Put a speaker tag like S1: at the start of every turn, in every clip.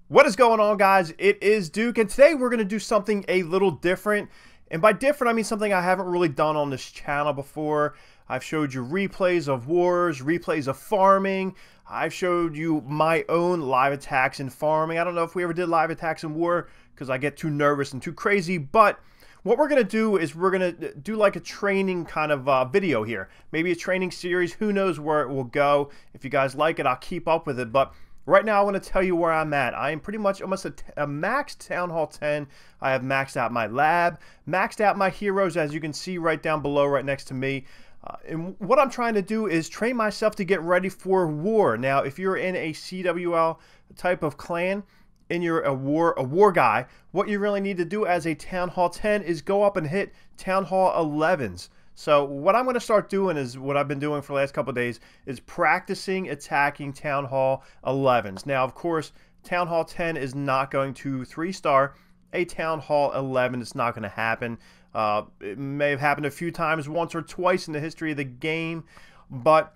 S1: What is going on, guys? It is Duke, and today we're going to do something a little different. And by different, I mean something I haven't really done on this channel before. I've showed you replays of wars, replays of farming. I've showed you my own live attacks in farming. I don't know if we ever did live attacks in war because I get too nervous and too crazy, but what we're going to do is we're going to do like a training kind of video here. Maybe a training series. Who knows where it will go. If you guys like it, I'll keep up with it. But right now, I want to tell you where I'm at. I am pretty much almost a maxed Town Hall 10. I have maxed out my lab, maxed out my heroes, as you can see right down below, right next to me. And what I'm trying to do is train myself to get ready for war. Now, if you're in a CWL type of clan, and you're a war guy, what you really need to do as a Town Hall 10 is go up and hit Town Hall 11s. So what I'm going to start doing is what I've been doing for the last couple of days is practicing attacking Town Hall 11s. Now, of course, Town Hall 10 is not going to 3-star a Town Hall 11. It's not going to happen. It may have happened a few times, once or twice in the history of the game, but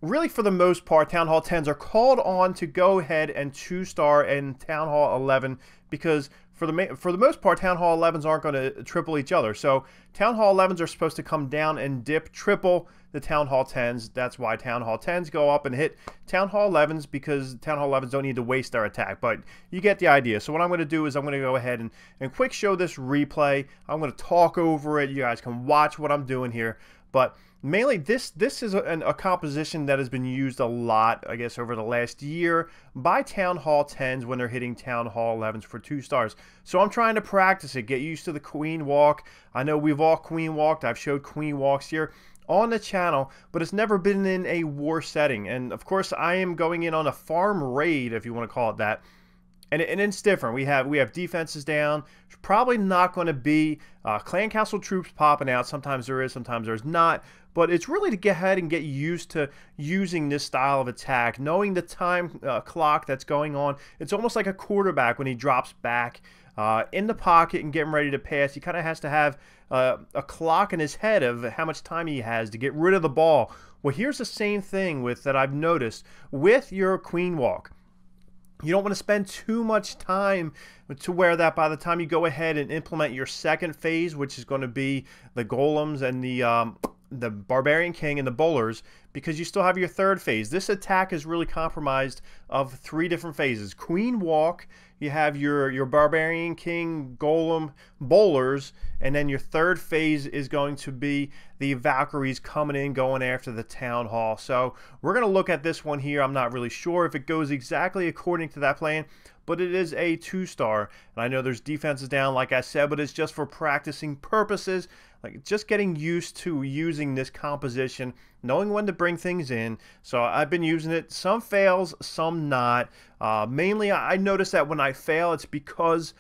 S1: really, for the most part, Town Hall 10s are called on to go ahead and 2-star in Town Hall 11 because for the most part, Town Hall 11s aren't going to triple each other. So Town Hall 11s are supposed to come down and dip triple the Town Hall 10s. That's why Town Hall 10s go up and hit Town Hall 11s, because Town Hall 11s don't need to waste their attack. But you get the idea. So what I'm going to do is I'm going to go ahead and quick show this replay. I'm going to talk over it. You guys can watch what I'm doing here. But mainly, this is a composition that has been used a lot, I guess, over the last year by Town Hall 10s when they're hitting Town Hall 11s for 2 stars. So I'm trying to practice it, get used to the Queen Walk. I know we've all Queen Walked. I've showed Queen Walks here on the channel, but it's never been in a war setting. And of course, I am going in on a farm raid, if you want to call it that. And it's different. We have defenses down. There's probably not going to be clan castle troops popping out. Sometimes there is, sometimes there's not. But it's really to get ahead and get used to using this style of attack, knowing the time clock that's going on. It's almost like a quarterback when he drops back in the pocket and getting ready to pass. He kind of has to have a clock in his head of how much time he has to get rid of the ball. Well, here's the same thing that I've noticed with your Queen Walk. You don't want to spend too much time to where that by the time you go ahead and implement your second phase, which is going to be the golems and the Barbarian King and the bowlers, because you still have your third phase. This attack is really comprised of 3 different phases. Queen Walk, you have your Barbarian King, Golem, bowlers, and then your third phase is going to be the Valkyries coming in, going after the Town Hall. So we're going to look at this one here. I'm not really sure if it goes exactly according to that plan, but it is a 2-star. And I know there's defenses down, like I said, but it's just for practicing purposes, like just getting used to using this composition, knowing when to bring things in. So I've been using it. Some fails, some not. Mainly, I notice that when I fail, it's because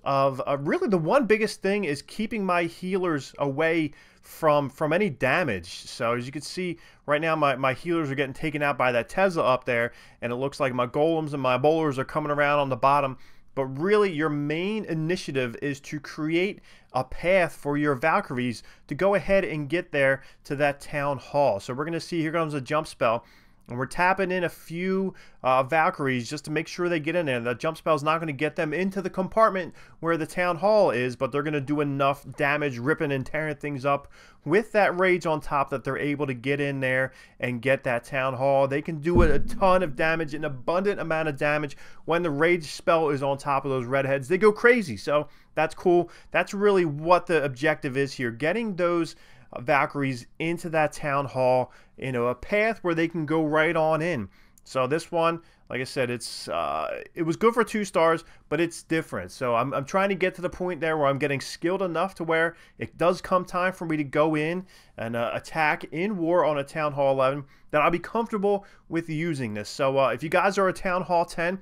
S1: of really the one biggest thing is keeping my healers away from any damage. So as you can see right now, my healers are getting taken out by that Tesla up there, and it looks like my golems and my bowlers are coming around on the bottom. But really, your main initiative is to create a path for your Valkyries to go ahead and get there to that Town Hall. So we're going to see, here comes a jump spell. And we're tapping in a few Valkyries just to make sure they get in there. The jump spell is not going to get them into the compartment where the Town Hall is, but they're going to do enough damage, ripping and tearing things up with that rage on top, that they're able to get in there and get that Town Hall. They can do a ton of damage, an abundant amount of damage. When the rage spell is on top of those redheads, they go crazy. So that's cool. That's really what the objective is here, getting those Valkyries into that Town Hall, a path where they can go right on in. So this one, like I said, it was good for 2 stars, but it's different. So I'm trying to get to the point there where I'm getting skilled enough to where it does come time for me to go in and attack in war on a Town Hall 11, that I'll be comfortable with using this. So if you guys are a Town Hall 10,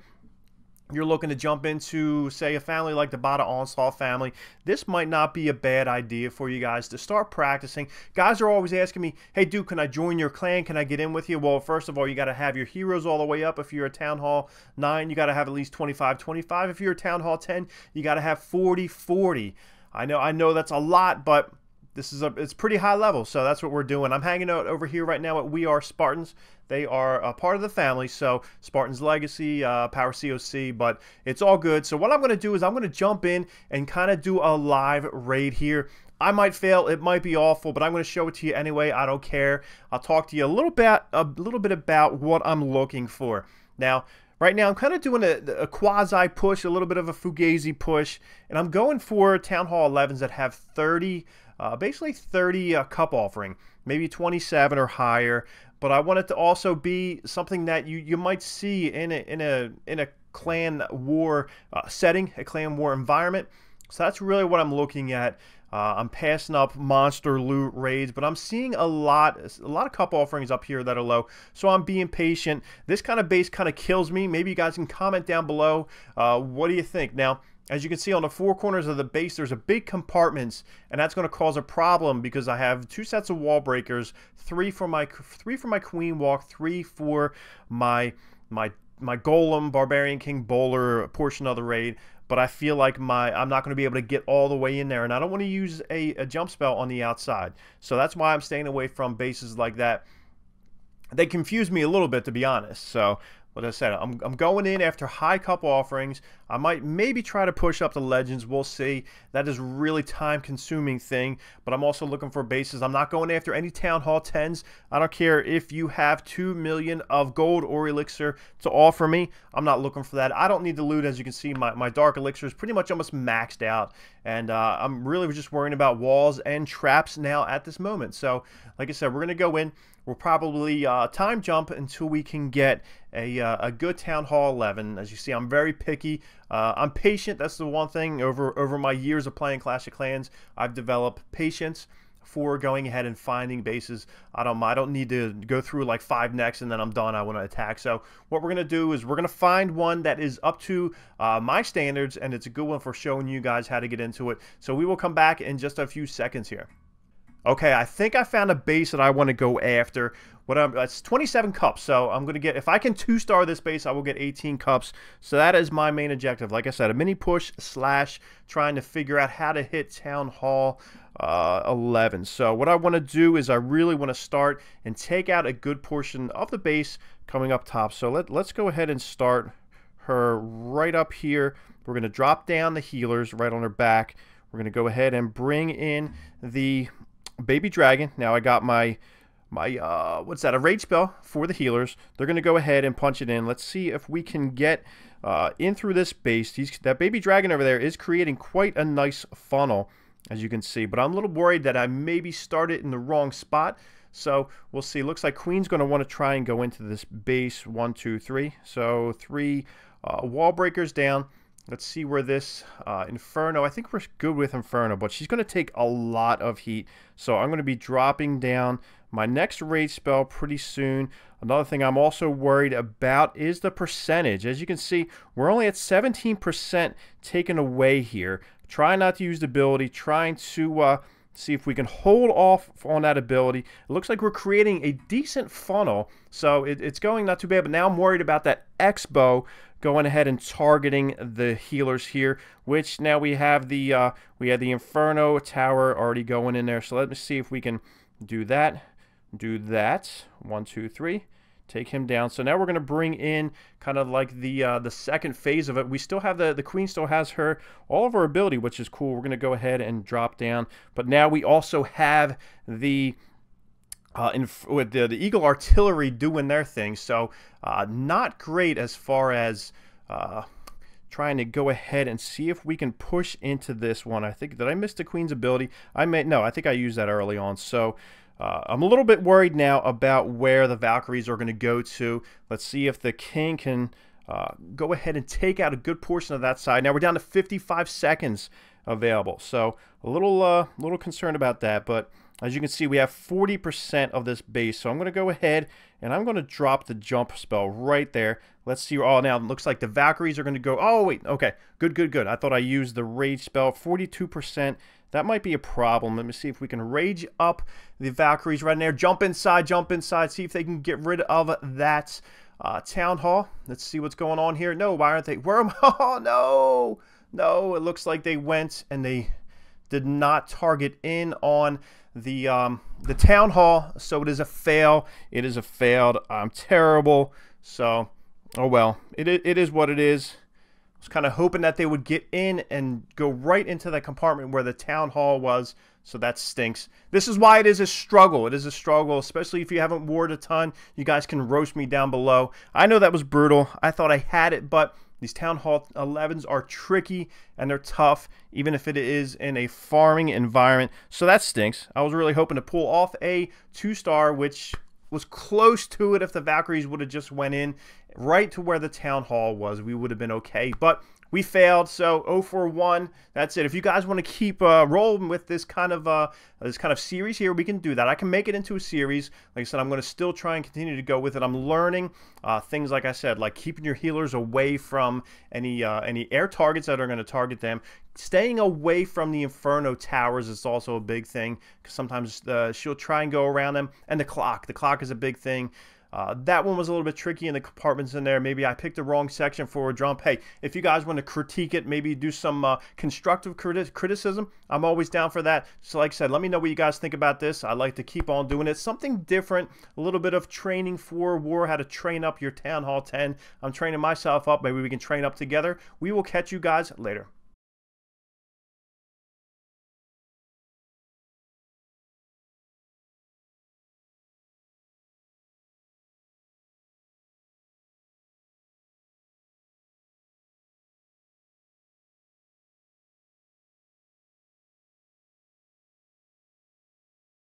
S1: you're looking to jump into, say, a family like the Bada Onslaught family, this might not be a bad idea for you guys to start practicing. Guys are always asking me, hey, Duke, can I join your clan? Can I get in with you? Well, first of all, you got to have your heroes all the way up. If you're a Town Hall 9, you got to have at least 25-25. If you're a Town Hall 10, you got to have 40-40. I know that's a lot, but it's pretty high level, so that's what we're doing. I'm hanging out over here right now at We Are Spartans. They are a part of the family, so Spartans Legacy, Power COC, but it's all good. So what I'm going to do is I'm going to jump in and kind of do a live raid here. I might fail, it might be awful, but I'm going to show it to you anyway. I don't care. I'll talk to you a little bit about what I'm looking for. Now, right now I'm kind of doing a quasi push, a little bit of a fugazi push, and I'm going for Town Hall 11s that have 30, basically 30 cup offering, maybe 27 or higher. But I want it to also be something that you might see in a clan war setting, a clan war environment. So that's really what I'm looking at. I'm passing up monster loot raids, but I'm seeing a lot of cup offerings up here that are low. So I'm being patient. This kind of base kind of kills me. Maybe you guys can comment down below. What do you think? Now, as you can see on the four corners of the base, there's a big compartments, and that's going to cause a problem because I have 2 sets of wall breakers, 3 for my queen walk, 3 for my golem, barbarian king bowler portion of the raid. But I feel like I'm not going to be able to get all the way in there, and I don't want to use a jump spell on the outside. So that's why I'm staying away from bases like that. They confuse me a little bit, to be honest. So, like I said, I'm going in after high cup offerings. I might maybe try to push up the legends. We'll see. That is really time-consuming thing. But I'm also looking for bases. I'm not going after any Town Hall 10s. I don't care if you have 2 million of gold or elixir to offer me. I'm not looking for that. I don't need the loot. As you can see, my dark elixir is pretty much almost maxed out. And I'm really just worrying about walls and traps now at this moment. So, like I said, we're going to go in. We'll probably time jump until we can get a good Town Hall 11. As you see, I'm very picky. I'm patient. That's the one thing. Over my years of playing Clash of Clans, I've developed patience for going ahead and finding bases. I don't need to go through like 5 necks and then I'm done. I want to attack. So what we're going to do is we're going to find one that is up to my standards, and it's a good one for showing you guys how to get into it. So we will come back in just a few seconds here. Okay, I think I found a base that I want to go after. That's 27 cups, so I'm going to get, if I can 2-star this base, I will get 18 cups. So that is my main objective. Like I said, a mini push / trying to figure out how to hit Town Hall 11. So what I want to do is I really want to start and take out a good portion of the base coming up top. So let's go ahead and start her right up here. We're going to drop down the healers right on her back. We're going to go ahead and bring in the baby dragon. Now I got my what's that, a rage spell for the healers. They're going to go ahead and punch it in. Let's see if we can get in through this base. That baby dragon over there is creating quite a nice funnel, as you can see, but I'm a little worried that I maybe started in the wrong spot. So we'll see. Looks like Queen's going to want to try and go into this base. 1, 2, 3. So 3 wall breakers down. Let's see where this Inferno, I think we're good with Inferno, but she's going to take a lot of heat. So I'm going to be dropping down my next raid spell pretty soon. Another thing I'm also worried about is the percentage. As you can see, we're only at 17% taken away here. Trying not to use the ability, trying to see if we can hold off on that ability. It looks like we're creating a decent funnel, so it's going not too bad, but now I'm worried about that X-bow going ahead and targeting the healers here, which now we have the Inferno tower already going in there. So let me see if we can do that. 1, 2, 3. Take him down. So now we're going to bring in kind of like the second phase of it. We still have the queen still has all of her ability, which is cool. We're going to go ahead and drop down. But now we also have the with the Eagle Artillery doing their thing. So not great as far as trying to go ahead and see if we can push into this one. I think, did I miss the queen's ability? No, I think I used that early on. So I'm a little bit worried now about where the Valkyries are going to go to. Let's see if the king can go ahead and take out a good portion of that side. Now we're down to 55 seconds available. So a little concerned about that. But as you can see, we have 40% of this base. So I'm going to go ahead and I'm going to drop the jump spell right there. Let's see. Oh, now it looks like the Valkyries are going to go. Oh, wait. Okay. Good. I thought I used the rage spell. 42%. That might be a problem. Let me see if we can rage up the Valkyries right in there. Jump inside. See if they can get rid of that Town Hall. Let's see what's going on here. No, why aren't they? Oh, no. It looks like they went and they did not target in on the town hall, so it is a fail. It is a failed. I'm terrible. So, oh well. It is what it is. I was kind of hoping that they would get in and go right into the compartment where the town hall was, so that stinks. This is why it is a struggle. It is a struggle, especially if you haven't warred a ton. You guys can roast me down below. I know that was brutal. I thought I had it, but these Town Hall 11s are tricky and they're tough, even if it is in a farming environment. So that stinks. I was really hoping to pull off a 2-star, which was close to it. If the Valkyries would have just went in right to where the Town Hall was, we would have been okay. But we failed, so 0 for 1. That's it. If you guys want to keep rolling with this kind of series here, we can do that. I can make it into a series. Like I said, I'm going to still try and continue to go with it. I'm learning things, like I said, like keeping your healers away from any air targets that are going to target them. Staying away from the Inferno towers is also a big thing, because sometimes she'll try and go around them. And the clock. The clock is a big thing. That one was a little bit tricky in the compartments in there. Maybe I picked the wrong section for a jump. Hey, if you guys want to critique it, maybe do some constructive criticism, I'm always down for that. So like I said, let me know what you guys think about this. I like to keep on doing it. Something different, a little bit of training for war, how to train up your Town Hall 10. I'm training myself up. Maybe we can train up together. We will catch you guys later.